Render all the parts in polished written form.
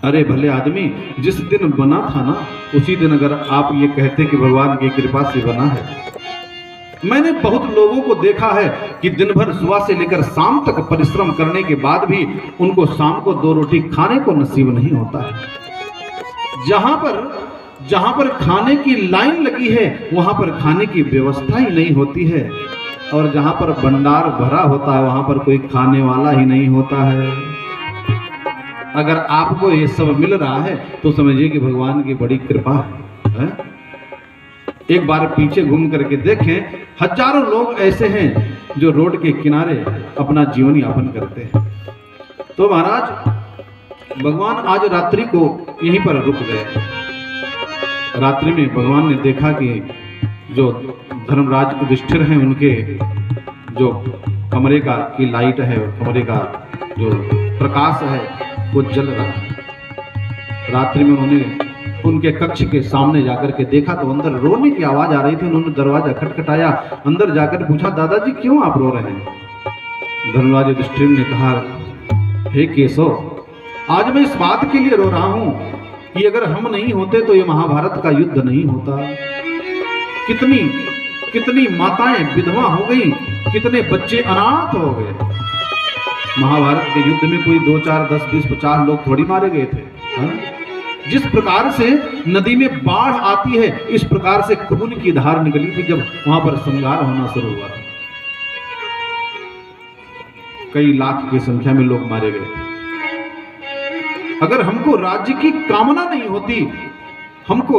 अरे भले आदमी, जिस दिन बना था ना, उसी दिन अगर आप ये कहते कि भगवान की कृपा से बना है। मैंने बहुत लोगों को देखा है कि दिन भर सुबह से लेकर शाम तक परिश्रम करने के बाद भी उनको शाम को 2 रोटी खाने को नसीब नहीं होता है। जहां पर खाने की लाइन लगी है, वहां पर खाने की व्यवस्था ही नहीं होती है, और जहां पर भंडार भरा होता है वहां पर कोई खाने वाला ही नहीं होता है। अगर आपको ये सब मिल रहा है तो समझिए कि भगवान की बड़ी कृपा है। एक बार पीछे घूम करके देखें, हजारों लोग ऐसे हैं जो रोड के किनारे अपना जीवन यापन करते हैं। तो महाराज भगवान आज रात्रि को यहीं पर रुक गए। रात्रि में भगवान ने देखा कि जो धर्मराज युधिष्ठिर हैं, उनके जो कमरे का की लाइट है, कमरे का जो प्रकाश है वो जल रहा है। रात्रि में उन्होंने उनके कक्ष के सामने जाकर के देखा तो अंदर रोने की आवाज आ रही थी। उन्होंने दरवाजा खटखटाया, अंदर जाकर पूछा, दादाजी क्यों आप रो रहे हैं? धर्मराज युधिष्ठिर ने कहा, हे केशव, आज मैं इस बात के लिए रो रहा हूं कि अगर हम नहीं होते तो ये महाभारत का युद्ध नहीं होता। कितनी माताएं विधवा हो गई, कितने बच्चे अनाथ हो गए। महाभारत के युद्ध में कोई 2, 4, 10, 20, 50 लोग थोड़ी मारे गए थे। हा? जिस प्रकार से नदी में बाढ़ आती है, इस प्रकार से खून की धार निकली थी जब वहां पर संहार होना शुरू हुआ था। कई लाख की संख्या में लोग मारे गए। अगर हमको राज्य की कामना नहीं होती, हमको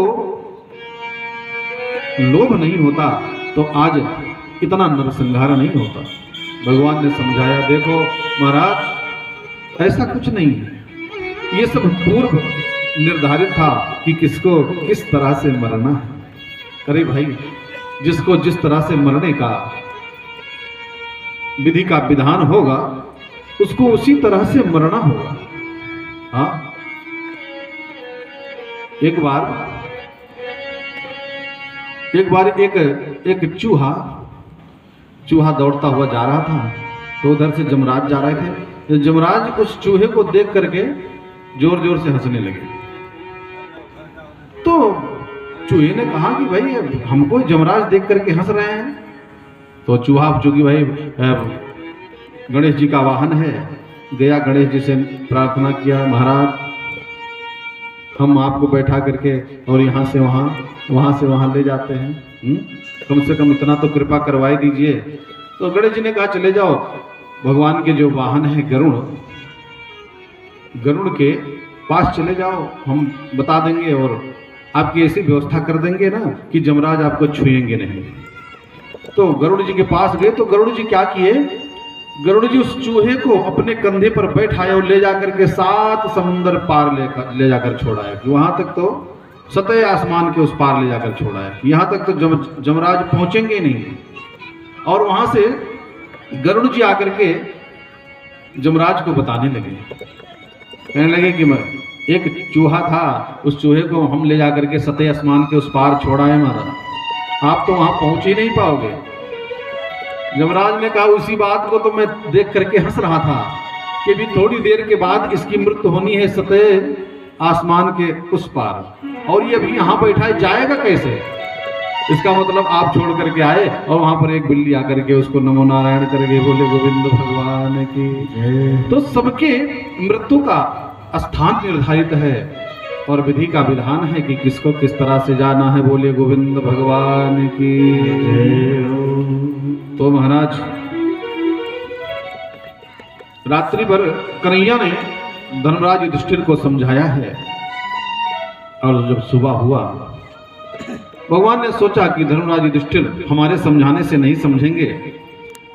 लोभ नहीं होता, तो आज इतना नरसंहार नहीं होता। भगवान ने समझाया, देखो महाराज, ऐसा कुछ नहीं है, ये सब पूर्व निर्धारित था कि किसको किस तरह से मरना है। अरे भाई, जिसको जिस तरह से मरने का विधि का विधान होगा, उसको उसी तरह से मरना होगा। हाँ, एक बार एक चूहा दौड़ता हुआ जा रहा था, तो उधर से जमराज जा रहे थे। तो जमराज उस चूहे को देख करके जोर जोर से हंसने लगे। तो चूहे ने कहा कि भाई, हमको जमराज देख करके हंस रहे हैं। तो चूहा, चूंकि भाई गणेश जी का वाहन है, गया गणेश जी से प्रार्थना किया, महाराज हम आपको बैठा करके और यहाँ से वहाँ ले जाते हैं, कम से कम इतना तो कृपा करवाई दीजिए। तो गणेश जी ने कहा, चले जाओ, भगवान के जो वाहन है गरुड़ के पास चले जाओ, हम बता देंगे और आपकी ऐसी व्यवस्था कर देंगे ना कि जमराज आपको छुएंगे नहीं। तो गरुड़ जी के पास गए। तो गरुड़ जी क्या किए, गरुड़ जी उस चूहे को अपने कंधे पर बैठाए और ले जाकर के 7 समुंदर पार ले जाकर छोड़ाया कि वहां तक तो सतह आसमान के उस पार ले जाकर छोड़ाया, यहाँ तक तो जमराज पहुंचेंगे नहीं। और वहां से गरुड़ जी आकर के जमराज को बताने लगे, कहने लगे कि एक चूहा था, उस चूहे को हम ले जाकर के सतह आसमान के उस पार छोड़ाए महाराज, आप तो वहां पहुंच ही नहीं पाओगे। जमराज ने कहा, उसी बात को तो मैं देख करके हंस रहा था कि भी थोड़ी देर के बाद इसकी मृत्यु होनी है सतह आसमान के उस पार, और ये अभी यहाँ बैठा जाएगा कैसे? इसका मतलब आप छोड़ करके आए और वहां पर एक बिल्ली आकर के उसको नमो नारायण करके बोले, गोविंद भगवान की जय। तो सबके मृत्यु का स्थान निर्धारित है और विधि का विधान है कि किसको किस तरह से जाना है, बोले गोविंद भगवान की जय। तो महाराज रात्रि भर कन्हैया ने धर्मराज युधिष्ठिर को समझाया है, और जब सुबह हुआ, भगवान ने सोचा कि धर्मराज युधिष्ठिर हमारे समझाने से नहीं समझेंगे।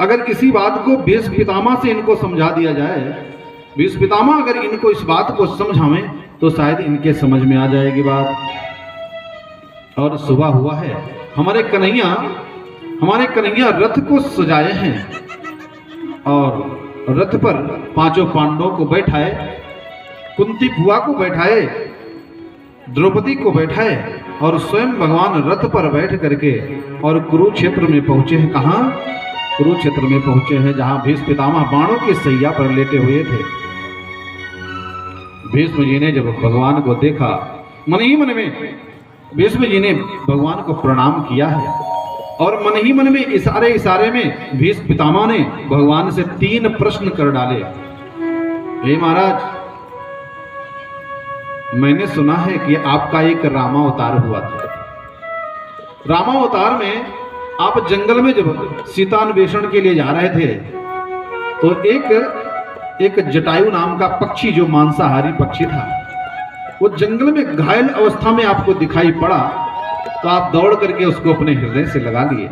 अगर किसी बात को भीष्म पितामह से इनको समझा दिया जाए, भीष्म पितामह अगर इनको इस बात को समझावें तो शायद इनके समझ में आ जाएगी बात। और सुबह हुआ है, हमारे कन्हैया रथ को सजाए हैं और रथ पर 5 पांडवों को बैठाए, कुंती बुआ को बैठाए, द्रौपदी को बैठाए और स्वयं भगवान रथ पर बैठ करके और कुरुक्षेत्र में पहुंचे हैं। कहाँ? कुरुक्षेत्र में पहुंचे हैं, जहां भीष्म पितामह बाणों के सैया पर लेटे हुए थे। भीष्म जी ने जब भगवान को देखा, मन ही मन में भीष्म जी ने भगवान को प्रणाम किया है और मन ही मन में इशारे इशारे में भीष्म पितामह ने भगवान से 3 प्रश्न कर डाले। हे महाराज, मैंने सुना है कि आपका एक रामावतार हुआ था। रामावतार में आप जंगल में जब सीतान्वेषण के लिए जा रहे थे तो एक जटायु नाम का पक्षी, जो मांसाहारी पक्षी था, वो जंगल में घायल अवस्था में आपको दिखाई पड़ा, तो आप दौड़ करके उसको अपने हृदय से लगा लिए।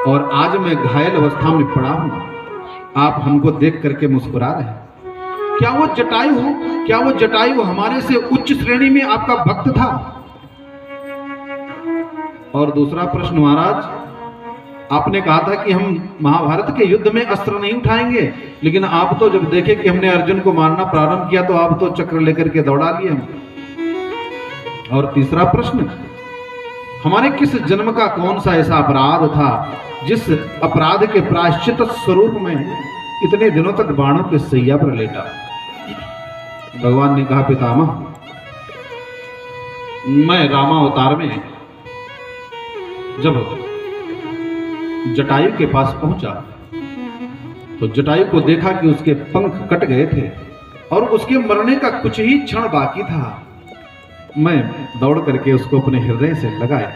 और आज मैं घायल अवस्था में पड़ा हूं, आप हमको देख करके मुस्कुरा रहे हैं। क्या वो जटायु हमारे से उच्च श्रेणी में आपका भक्त था? और दूसरा प्रश्न, महाराज, आपने कहा था कि हम महाभारत के युद्ध में अस्त्र नहीं उठाएंगे, लेकिन आप तो जब देखे कि हमने अर्जुन को मारना प्रारंभ किया तो आप तो चक्र लेकर के दौड़ा लिए हम। और तीसरा प्रश्न, हमारे किस जन्म का कौन सा ऐसा अपराध था जिस अपराध के प्रायश्चित स्वरूप में इतने दिनों तक बाणों के सैया पर लेटा? भगवान ने कहा, पितामह, मैं रामावतार में जब जटायु के पास पहुंचा तो जटायु को देखा कि उसके पंख कट गए थे और उसके मरने का कुछ ही क्षण बाकी था। मैं दौड़ करके उसको अपने हृदय से लगाया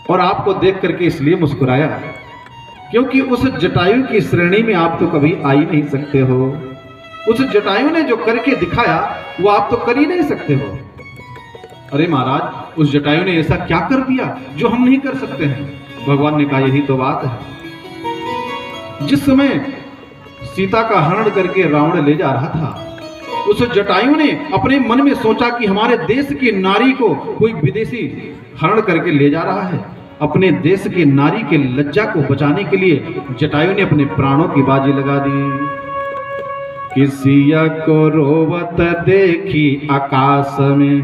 और आपको देख करके इसलिए मुस्कुराया क्योंकि उस जटायु की श्रेणी में आप तो कभी आ ही नहीं सकते हो। उस जटायु ने जो करके दिखाया वो आप तो कर ही नहीं सकते हो। अरे महाराज, उस जटायु ने ऐसा क्या कर दिया जो हम नहीं कर सकते हैं? भगवान ने कहा, यही तो बात है। जिस समय सीता का हरण करके रावण ले जा रहा था, उस जटायु ने अपने मन में सोचा कि हमारे देश की नारी को कोई विदेशी हरण करके ले जा रहा है। अपने देश की नारी के लज्जा को बचाने के लिए जटायु ने अपने प्राणों की बाजी लगा दी। कि सिया को रोवत देखी आकाश में,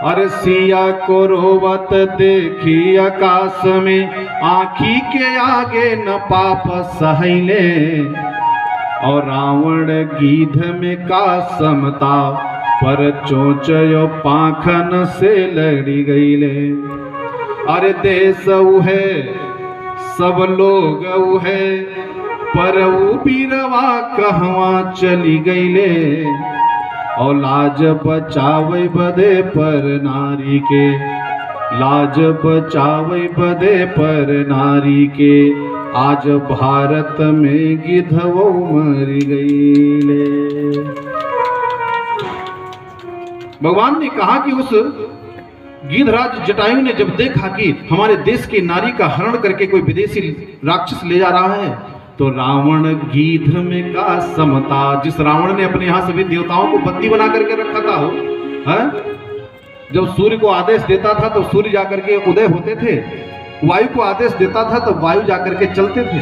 अरे सिया को रोवत देखी आकाश में, आँखी के आगे न पाप सहले, और रावण गीध में का समता, पर चोंचयो पाखन से लड़ी गईले। अरे देश है सब लोग है, पर ऊ बीरवा कहवा चली गईले, और लाज बचावे बदे पर नारी के, लाज बचावे बदे पर नारी के, आज भारत में गिधवो मर गईले। भगवान ने कहा कि उस गिधराज जटायु ने जब देखा कि हमारे देश की नारी का हरण करके कोई विदेशी राक्षस ले जा रहा है, तो रावण गीध में का समता, जिस रावण ने अपने यहां सभी देवताओं को बंदी बना करके रखा था, जब सूर्य को आदेश देता था तो सूर्य जाकर के उदय होते थे, वायु को आदेश देता था तो वायु जाकर के चलते थे,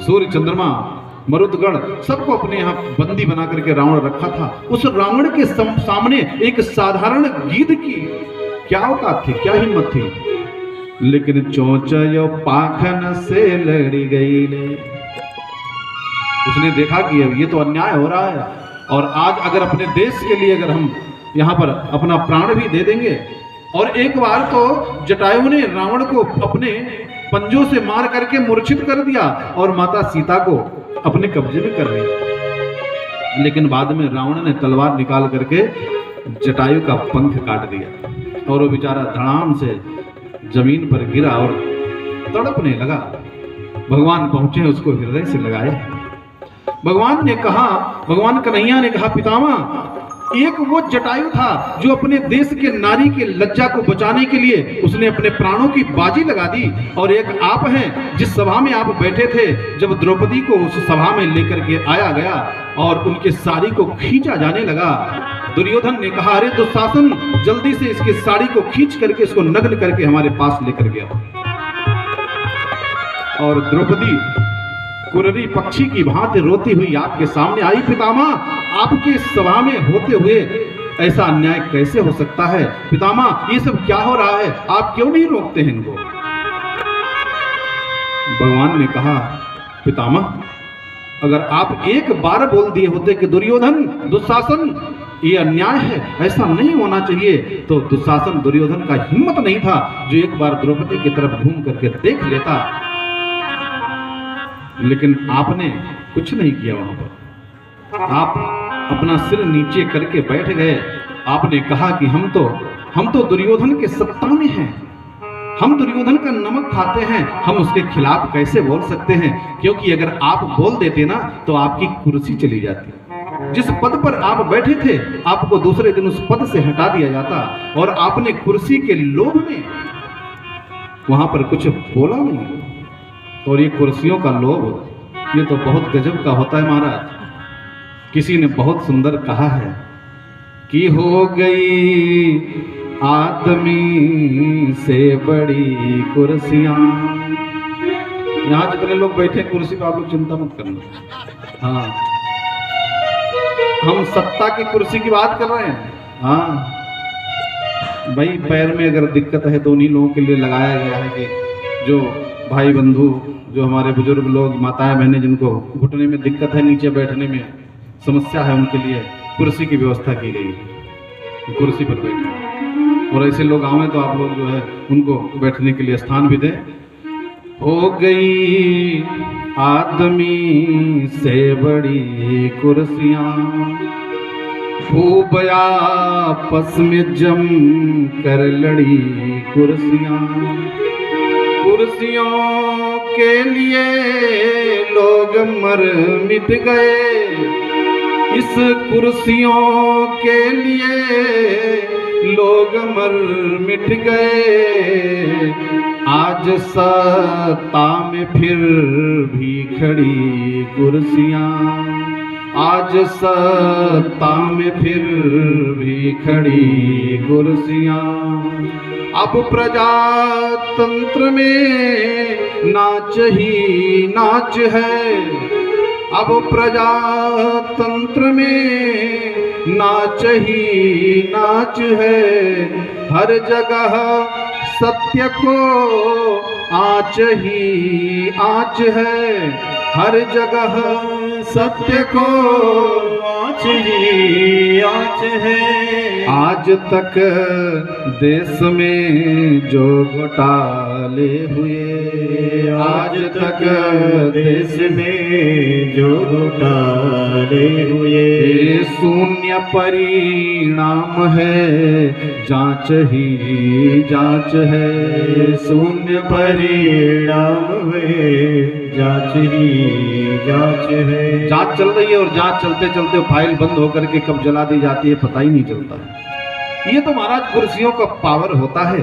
सूर्य चंद्रमा मरुदगण सबको अपने यहाँ बंदी बना करके रावण रखा था। उस रावण के सामने एक साधारण गीध की क्या औकात थी, क्या हिम्मत थी, लेकिन चोंचयो पाखन से लड़ी गई ले। उसने देखा कि अब ये तो अन्याय हो रहा है, और आज अगर अपने देश के लिए अगर हम यहाँ पर अपना प्राण भी दे देंगे, और एक बार तो जटायु ने रावण को अपने पंजों से मार करके मूर्छित कर दिया और माता सीता को अपने कब्जे में कर लिया, लेकिन बाद में रावण ने तलवार निकाल करके जटायु का पंख काट दिया और वो बेचारा धड़ाम से जमीन पर गिरा और तड़पने लगा। भगवान पहुंचे, उसको हृदय से लगाए। भगवान ने कहा, भगवान कन्हैया ने कहा, पितामह, एक वो जटायु था जो अपने देश के नारी के लज्जा को बचाने के लिए उसने अपने प्राणों की बाजी लगा दी, और एक आप हैं जिस सभा में आप बैठे थे, जब द्रौपदी को उस सभा में लेकर के आया गया और उनके साड़ी को खींचा जाने लगा, दुर्योधन ने कहा, अरे दुशासन, जल्दी से इसकी साड़ी को खींच करके इसको नग्न करके हमारे पास लेकर गया। और द्रौपदी कुररी पक्षी की भांति रोती हुई आपके सामने आई। पितामह, आपके सभा में होते हुए ऐसा अन्याय कैसे हो सकता है? पितामह, ये सब क्या हो रहा है? आप क्यों नहीं रोकते हैं इनको? भगवान ने कहा, पितामह, अगर आप एक बार बोल दिए होते कि दुर्योधन, दुशासन, ये अन्याय है, ऐसा नहीं होना चाहिए, तो दुशासन, दुर्योधन का हिम्मत नहीं था जो एक बार द्रौपदी की तरफ घूम करके देख लेता। लेकिन आपने कुछ नहीं किया। वहां पर आप अपना सिर नीचे करके बैठ गए। आपने कहा कि हम तो दुर्योधन के सत्ता में हैं, हम दुर्योधन का नमक खाते हैं, हम उसके खिलाफ कैसे बोल सकते हैं? क्योंकि अगर आप बोल देते ना तो आपकी कुर्सी चली जाती। जिस पद पर आप बैठे थे आपको दूसरे दिन उस पद से हटा दिया जाता, और आपने कुर्सी के लोभ में वहां पर कुछ बोला नहीं। और ये कुर्सियों का लोभ, ये तो बहुत गजब का होता है महाराज। किसी ने बहुत सुंदर कहा है कि हो गई आदमी से बड़ी कुर्सियां। यहां जितने लोग बैठे कुर्सी पे आप लोग चिंता मत करना। हाँ, हम सत्ता की कुर्सी की बात कर रहे हैं। हाँ भाई, पैर में अगर दिक्कत है तो उन्हीं लोगों के लिए लगाया गया है कि जो भाई बंधु, जो हमारे बुजुर्ग लोग, माताएं बहनें, जिनको घुटने में दिक्कत है, नीचे बैठने में समस्या है, उनके लिए कुर्सी की व्यवस्था की गई है। कुर्सी पर बैठे, और ऐसे लोग आवे तो आप लोग जो है उनको बैठने के लिए स्थान भी दें। हो गई आदमी से बड़ी कुर्सियां, खूब आपस में जम कर लड़ी कुर्सियां। कुर्सियों के लिए लोग मर मिट गए, इस कुर्सियों के लिए लोग मर मिट गए। आज सत्ता में फिर भी खड़ी कुर्सियां, आज सत्ता में फिर भी खड़ी कुर्सियां। अब प्रजातंत्र में नाच ही नाच है, अब प्रजातंत्र में नाच ही नाच है। हर जगह सत्य को आँच ही आँच है, हर जगह सत्य को आँच ही आँच है। आज तक देश में जो घोटाले हुए, आज तक देश में जो घोटाले हुए, शून्य परिणाम है, जांच ही जांच है। शून्य परिणाम है, जांच ही जांच है। जांच चल रही है, और जांच चलते चलते फाइल बंद होकर के कब जला दी जाती है पता ही नहीं चलता है। ये तो महाराज कुर्सियों का पावर होता है।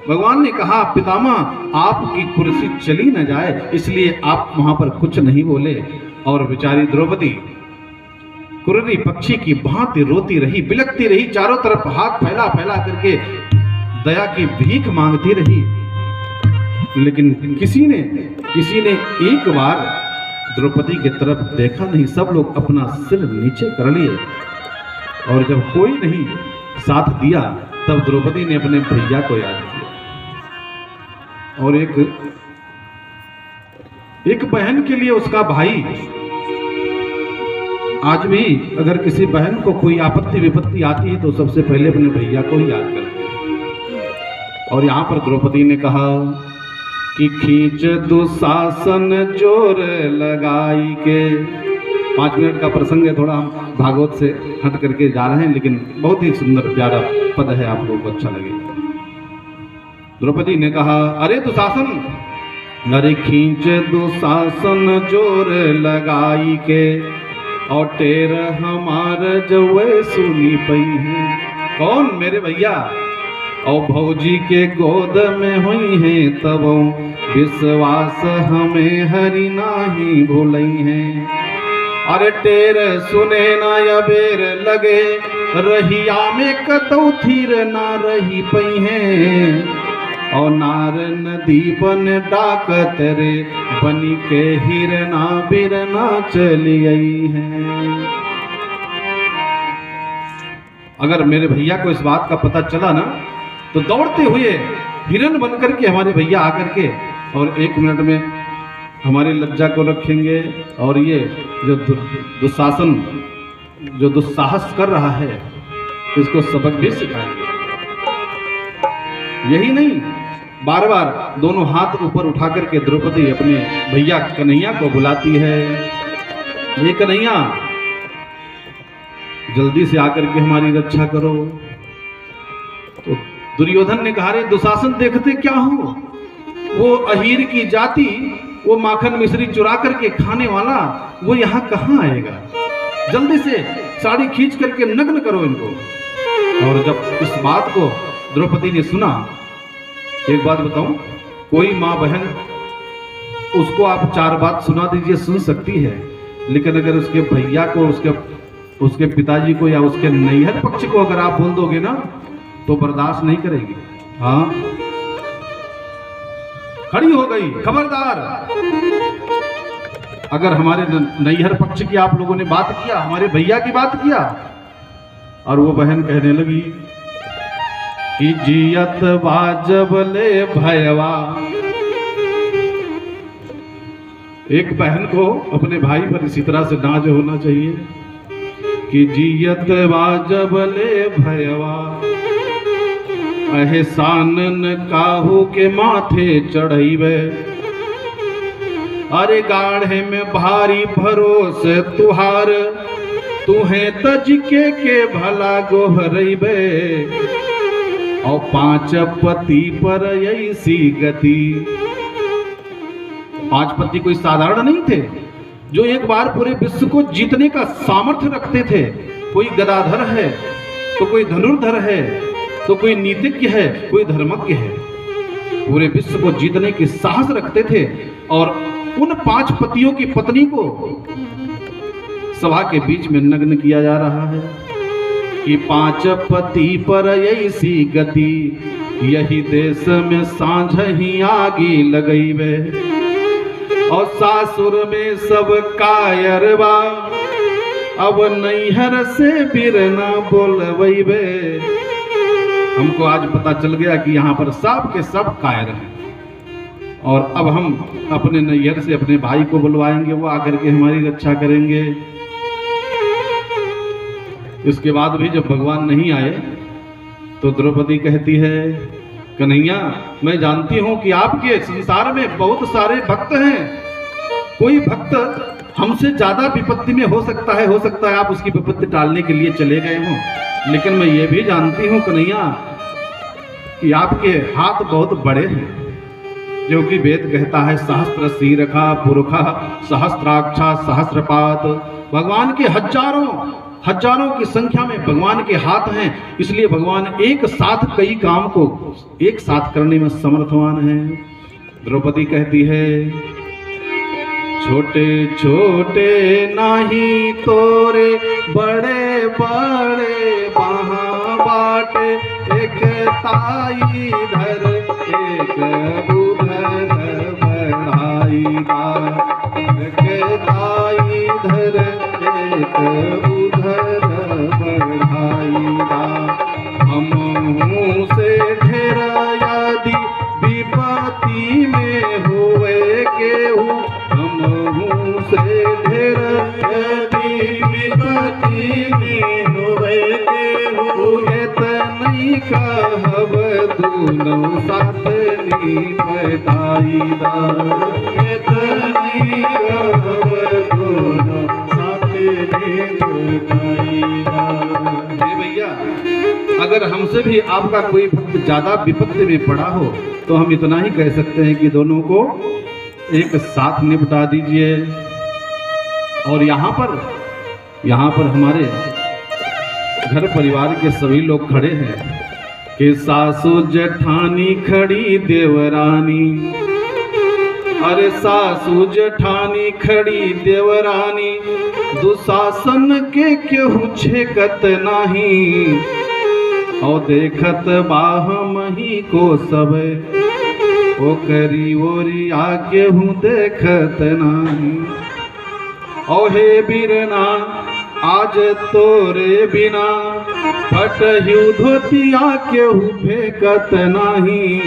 भगवान ने कहा, पितामह आपकी कुर्सी चली न जाए, इसलिए आप वहां पर कुछ नहीं बोले। और बेचारी द्रौपदी कुर्री पक्षी की भांति रोती रही, बिलखती रही, चारों तरफ हाथ फैला फैला करके दया की भीख मांगती रही। लेकिन किसी ने एक बार द्रौपदी की तरफ देखा नहीं। सब लोग अपना सिर नीचे कर लिए, और जब कोई नहीं साथ दिया तब द्रौपदी ने अपने भैया को याद किया। और एक बहन के लिए उसका भाई, आज भी अगर किसी बहन को कोई आपत्ति विपत्ति आती है तो सबसे पहले अपने भैया को ही याद करती है। और यहाँ पर द्रौपदी ने कहा कि खींच दुशासन जोर लगाई के। 5 मिनट का प्रसंग है, थोड़ा हम भागवत से हट करके जा रहे हैं, लेकिन बहुत ही सुंदर प्यारा पद है, आप लोगों को अच्छा लगेगा। द्रौपदी ने कहा, अरे दुशासन, अरे खींच दुशासन जोर लगाई के, और टेर हमार जवे सुनी पई है। कौन? मेरे भैया। और भौजी के गोद में हुई है तब विश्वास हमें हरि नाही भूलई है। अरे टेर सुने ना या बेर लगे, रहिया में कतौ थीर ना रही पई है। और नार नदी बन डाकत रे, बनी के हिरना बिरना चली आई है। अगर मेरे भैया को इस बात का पता चला ना तो दौड़ते हुए हिरन बनकर के हमारे भैया आकर के और 1 मिनट में हमारी लज्जा को रखेंगे और ये जो दुशासन जो दुस्साहस कर रहा है इसको सबक भी सिखाएंगे। यही नहीं, बार बार दोनों हाथ ऊपर उठा करके द्रौपदी अपने भैया कन्हैया को बुलाती है, ये कन्हैया जल्दी से आकर के हमारी रक्षा करो। तो दुर्योधन ने कहा, रे दुशासन देखते क्या हो, वो अहीर की जाति, वो माखन मिश्री चुरा करके खाने वाला, वो यहाँ कहाँ आएगा, जल्दी से साड़ी खींच करके नग्न करो इनको। और जब इस बात को द्रौपदी ने सुना, एक बात बताऊं, कोई माँ बहन उसको आप 4 बात सुना दीजिए सुन सकती है, लेकिन अगर उसके भैया को, उसके पिताजी को या उसके नैहर पक्ष को अगर आप बोल दोगे ना तो बर्दाश्त नहीं करेगी। हाँ, खड़ी हो गई, खबरदार, अगर हमारे नैहर पक्ष की आप लोगों ने बात किया, हमारे भैया की बात किया, और वो बहन कहने लगी कि जियत बाजब ले भयवा। एक बहन को अपने भाई पर इसी तरह से नाज होना चाहिए कि जियत बाजब ले भयवा, एहसान काहू के माथे चढ़ैबे, अरे गाढ़े में भारी भरोसे तुहार, तुहे तज के भला गोहरैबे, और 5 पति पर ऐसी गति। 5 पति कोई साधारण नहीं थे, जो एक बार पूरे विश्व को जीतने का सामर्थ्य रखते थे। कोई गदाधर है तो कोई धनुर्धर है तो कोई नीतिज्ञ है, कोई धर्मज्ञ है, पूरे विश्व को जीतने की साहस रखते थे। और उन 5 पतियों की पत्नी को सभा के बीच में नग्न किया जा रहा है कि 5 पति पर ऐसी गति, यही देश में सांझ ही आगी लगैबे, और सासुर में सब कायरबा, अब नैहर से बिरना बोलबैबे। हमको आज पता चल गया कि यहाँ पर सब के सब कायर हैं, और अब हम अपने नैहर से अपने भाई को बुलवाएंगे, वो आकर के हमारी रक्षा करेंगे। इसके बाद भी जब भगवान नहीं आए तो द्रौपदी कहती है, कन्हैया मैं जानती हूं कि आपके संसार में बहुत सारे भक्त हैं, कोई भक्त हमसे ज्यादा विपत्ति में हो सकता है आप उसकी विपत्ति टालने के लिए चले गए हों, लेकिन मैं ये भी जानती हूं कन्हैया कि आपके हाथ बहुत बड़े हैं, जो कि वेद कहता है सहस्त्र शीरखा पुरुखा सहस्त्राक्षा सहस्त्रपात। भगवान के हजारों की संख्या में भगवान के हाथ हैं, इसलिए भगवान एक साथ कई काम को एक साथ करने में समर्थवान है। द्रौपदी कहती है, छोटे छोटे नाही तोरे, बड़े बड़े वहाँ बाटे, एक ताई धर एक उधर बढ़ाई दा, एक ताई धर एक उधर बढ़ाई दा। हमहू से ढेर यदि विपत्ति में हुए केहू, हमहू से ढेर यदि विपत्ति में हुए केहू, एतनी कहब दूनो साथ निपटाई दा, एतनी कहब दूनो साथ निपटाई दा। भैया, अगर हमसे भी आपका कोई भक्त ज्यादा विपत्ति में पड़ा हो तो हम इतना ही कह सकते हैं कि दोनों को एक साथ निपटा दीजिए। और यहाँ पर हमारे घर परिवार के सभी लोग खड़े हैं कि सासू जेठानी खड़ी देवरानी, अरे सासू जेठानी खड़ी देवरानी, दुशासन के केहू छेकत नाही, और देखत बाहम ही को सब, ओ करी ओरी आके हूँ देखत नाही। ओ हे बीरना आज तोरे बिना, फटह्यू धोतिया केहू फेंकत नाही,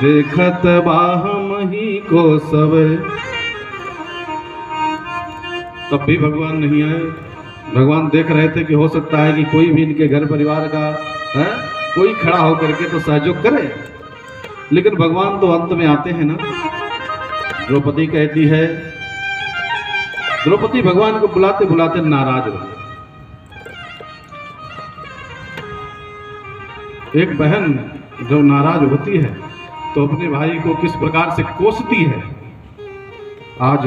देखत बाहम नाही को सवे। तब भी भगवान नहीं आए। भगवान देख रहे थे कि हो सकता है कि कोई भी इनके घर परिवार का है कोई खड़ा होकर के तो सहयोग करे, लेकिन भगवान तो अंत में आते हैं ना। द्रौपदी कहती है, द्रौपदी भगवान को बुलाते बुलाते नाराज हो। एक बहन जो नाराज होती है तो अपने भाई को किस प्रकार से कोसती है, आज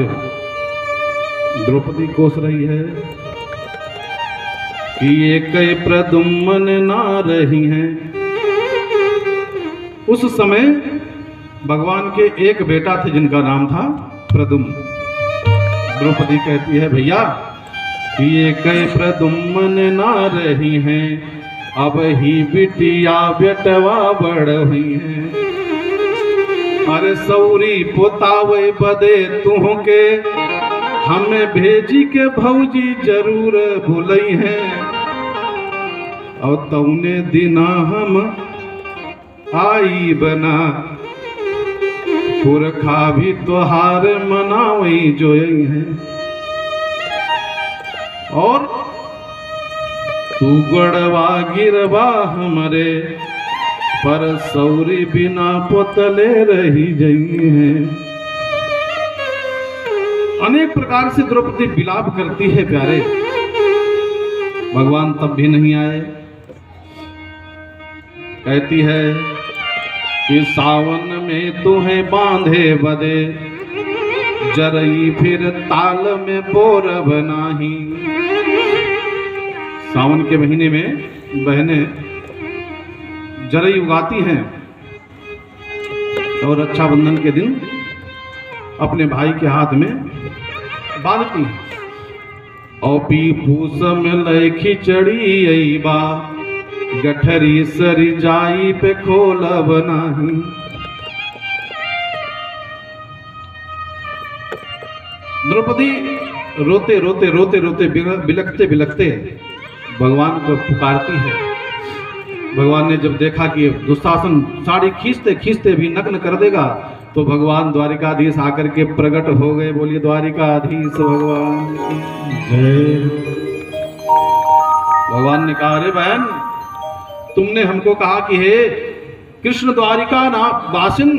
द्रौपदी कोस रही है कि ये कई प्रदुम्न ना रही हैं। उस समय भगवान के एक बेटा थे जिनका नाम था प्रदुम्न। द्रौपदी कहती है, भैया कि ये कई प्रदुम्न ना रही हैं, अब ही बिटिया बेटवा बढ़ हुई हैं। अरे सौरी पोतावे बदे तुह के हमें भेजी के भौजी जरूर भूलई हैं। और तौने दिना हम आई बना पुरखा भी त्योहार मनावई जोई हैं। और तू गड़वा गिरवा हमरे पर सौरी बिना पोतले रही जई हैं। अनेक प्रकार से द्रौपदी विलाप करती है प्यारे। भगवान तब भी नहीं आए। कहती है कि सावन में तुम्हें बांधे बदे जरई फिर ताल में बोरब नाही। सावन के महीने में बहनें जरई उगाती हैं और रक्षाबंधन के दिन अपने भाई के हाथ में बांधती हैं। और पी फूस में लय खिचड़ी अईबा गठरी सरी जाई पे खोलब नाही। द्रौपदी रोते रोते रोते रोते बिलखते बिलखते भगवान को पुकारती है। भगवान ने जब देखा कि दुशासन साड़ी खींचते खींचते भी नग्न कर देगा तो भगवान द्वारिकाधीश आकर के प्रकट हो गए। बोलिए द्वारिकाधीश भगवान जय। भगवान ने कहा, अरे बहन तुमने हमको कहा कि हे कृष्ण द्वारिका ना वासिन,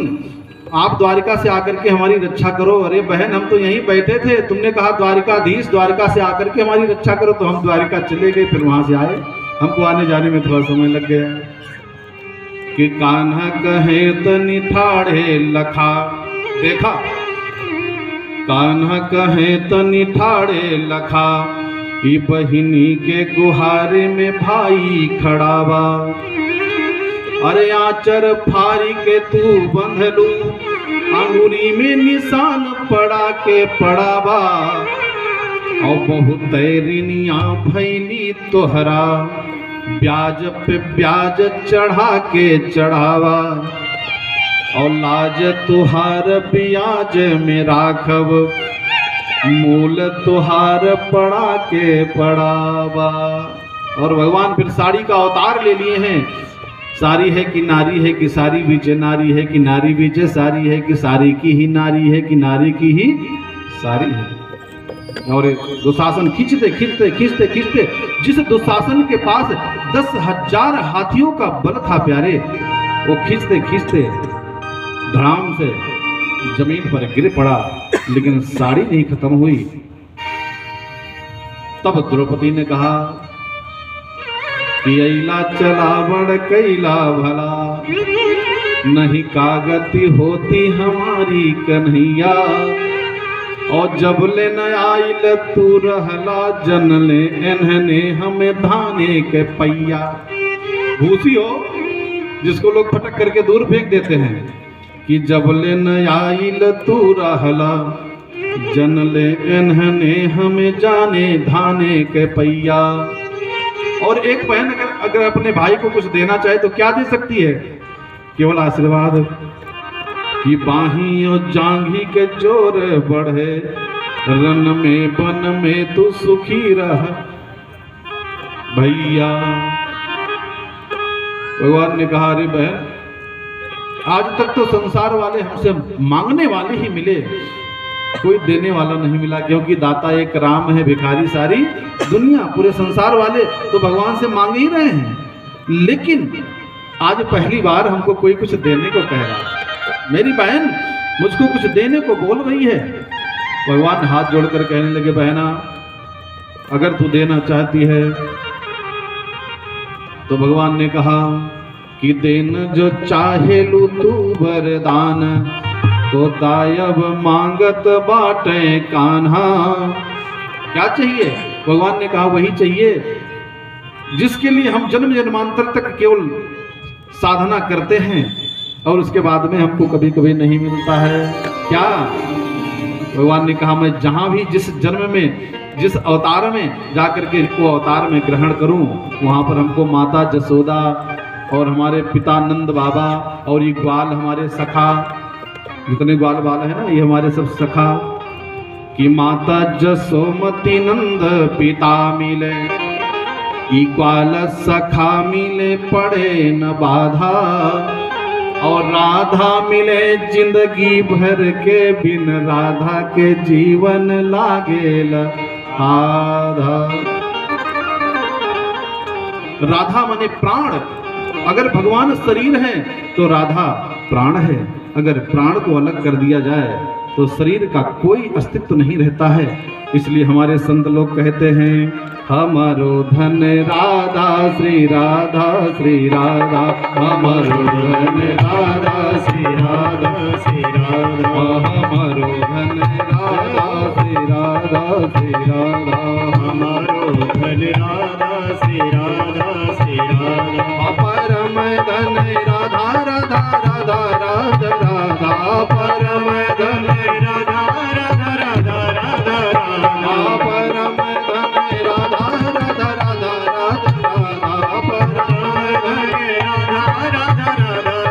आप द्वारिका से आकर के हमारी रक्षा करो। अरे बहन हम तो यहीं बैठे थे, तुमने कहा द्वारिकाधीश द्वारिका से आकर के हमारी रक्षा करो, तो हम द्वारिका चले गए, फिर वहां से आए। हमको आने जाने में थोड़ा समय लग गया। कि कान्हा कहे तनि ठाढ़े लखा, देखा कान्हा कहे तनि ठाढ़े लखा, ई बहिनी के गुहारे में भाई खड़ावा। अरे आचर फारी के तू बंधलू, अंगुरी में निशान पड़ा के पड़ावा। और बहुत ऋणिया भैली तोहरा, ब्याज पे ब्याज चढ़ा के चढ़ावा। और लाज तुहार ब्याज में राखब, मूल तुहार पड़ा के पड़ावा। और भगवान फिर साड़ी का अवतार ले लिए हैं। सारी है कि नारी है कि सारी बीचे नारी है कि नारी बीचे सारी है कि सारी की ही नारी है कि नारी की ही सारी है। और दुशासन खींचते खींचते खींचते खींचते, जिस दुशासन के पास 10,000 हाथियों का बल था प्यारे, वो खींचते खींचते धड़ाम से जमीन पर गिर पड़ा, लेकिन साड़ी नहीं खत्म हुई। तब द्रौपदी ने कहा कि अइला चला बड़ कैला भला, नहीं कागति होती हमारी कन्हैया। और जब ले न आइल तू रहला, जन ले इन्हने हमें धाने के पैया। भूसी हो जिसको लोग फटक करके दूर फेंक देते हैं, कि जब ले न आइल तू रहला, जन ले इन्हने हमें जाने धाने के पैया। और एक बहन अगर अपने भाई को कुछ देना चाहे तो क्या दे सकती है? केवल आशीर्वाद। कि बाही और जांघी के जोर बढ़े, रन में बन में तू सुखी रह भैया। भगवान ने कहा, अरे बहन आज तक तो संसार वाले हमसे मांगने वाले ही मिले, कोई देने वाला नहीं मिला, क्योंकि दाता एक राम है, भिखारी सारी दुनिया। पूरे संसार वाले तो भगवान से मांग ही रहे हैं, लेकिन आज पहली बार हमको कोई कुछ देने को कह रहा है। मेरी बहन मुझको कुछ देने को बोल रही है। भगवान हाथ जोड़कर कहने लगे, बहना अगर तू देना चाहती है तो भगवान ने कहा कि देन जो चाहे लू तू वरदान, तो दायब मांगत बाटे कान्हा। क्या चाहिए? भगवान ने कहा वही चाहिए जिसके लिए हम जन्म जन्मांतर तक केवल साधना करते हैं और उसके बाद में हमको कभी कभी नहीं मिलता है। क्या? भगवान ने कहा मैं जहां भी जिस जन्म में जिस अवतार में जाकर के वो अवतार में ग्रहण करूं, वहां पर हमको माता जसोदा और हमारे पिता नंद बाबा और ये ग्वाल हमारे सखा, जितने ग्वाल बाल है ना, ये हमारे सब सखा, कि माता जसोमती नंद पिता मिले, ग्वाल सखा मिले पड़े न बाधा, और राधा मिले जिंदगी भर के बिन राधा के जीवन लागेल आधा। राधा माने प्राण। अगर भगवान शरीर है तो राधा प्राण है। अगर प्राण को अलग कर दिया जाए तो शरीर का कोई अस्तित्व नहीं रहता है। इसलिए हमारे संत लोग कहते हैं, हमारो धन राधा श्री राधा श्री राधा, हमारो धन राधा श्री राधा श्री राधा, हमारो धन राधा श्री राधा श्री राधा, हमारो धन राधा श्री राधा श्री राधा, परम धन राधा राधा राधा राधा राधा, परम धन राधा राधा राधा राधा राधा, परम धन राधा राधा राधा राधा, परम धन राधा राधा राधा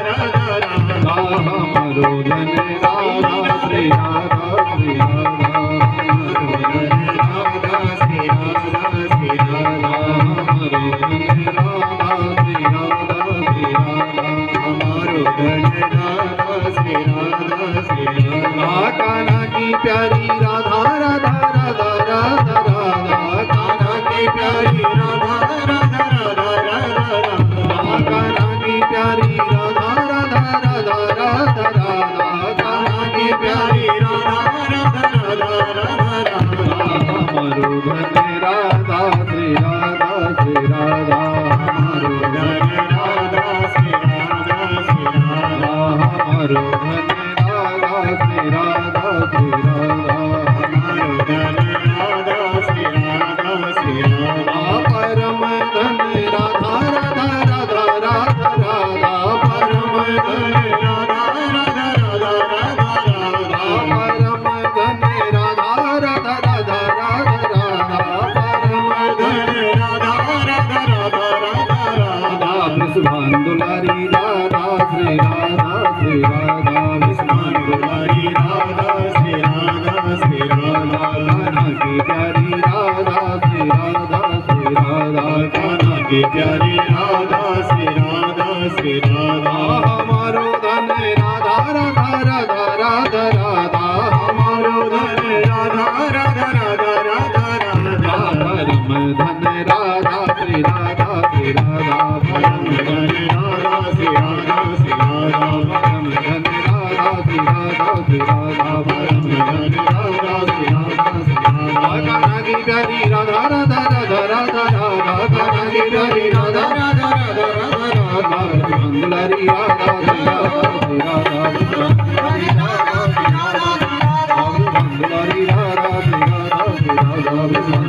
राधा, हमारो धन राधा श्री राधा श्री राधा, राधा श्री राधा श्री राधा, हमारो धन राधा श्री राधा श्री राधा, हमारो धन राधा श्री राधा श्री राधा, कान्हा की प्यारी राधा राधा राधा राधा राधा, कान्हा की प्यारी राधा राधा राधा राधा राधा, कान्हा की प्यारी राधा राधा राधा राधा राधा, कान्हा की प्यारी राधा राधा राधा राधा राधा, हमारो धन राधा श्री राधा श्री राधा, हमारो धन राधा श्री राधा श्री राधा, हमारो धन राधा श्री राधा श्री राधा, हमारो धन राधा श्री राधा श्री राधा, परम धन राधा राधा राधा राधा राधा, परम धन राधा राधा राधा राधा राधा, परम धन राधा राधा राधा राधा राधा, परम धन राधा राधा राधा राधा राधा, विश्वान दुलारी राधा श्री राधा श्री राधा, विश्वान दुलारी राधा श्री राधा श्री राधा, कान्हा की प्यारी राधा श्री राधा श्री राधा, कान्हा की प्यारी राधा श्री राधा श्री राधा, हमारो धन राधा राधा राधा राधा राधा, हमारो धन राधा राधा राधा राधा राधा, परम धन राधा श्री राधा श्री राधा, परम धन राधा श्री राधा श्री राधा, परम धन राधा श्री राधा श्री राधा, परम धन राधा श्री राधा श्री राधा, कान्हा की प्यारी राधा राधा राधा राधा राधा, कान्हा की प्यारी राधा राधा राधा राधा राधा, दुलारी राधा श्री राधा श्री राधा, दुलारी राधा श्री राधा दुलारी राधा श्री राधा श्री राधा,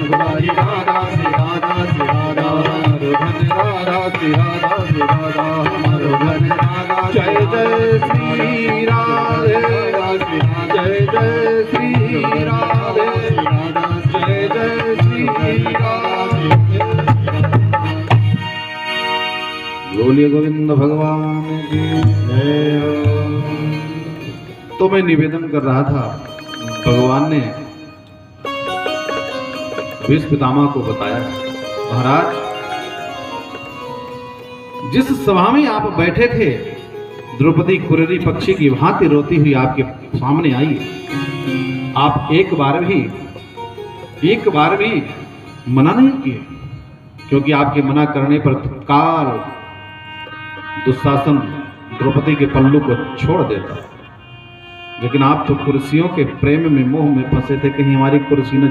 दुलारी राधा श्री राधा श्री राधा, हमारो धन राधा श्री राधा श्री राधा, हमारो धन राधा, जय जय श्री राधे जय जय श्री राधे जय जय श्री राधे, बोलिए गोविंद भगवान की जय। तो मैं निवेदन कर रहा था, भगवान ने भीष्म पितामह को बताया, महाराज जिस सभा में आप बैठे थे द्रौपदी कुररी पक्षी की भांति रोती हुई आपके सामने आई। आप एक बार भी मना नहीं किए, क्योंकि आपके मना करने पर काल दुशासन द्रौपदी के पल्लू को छोड़ देता। लेकिन आप तो कुर्सियों के प्रेम में, मोह में फंसे थे, कहीं हमारी कुर्सी न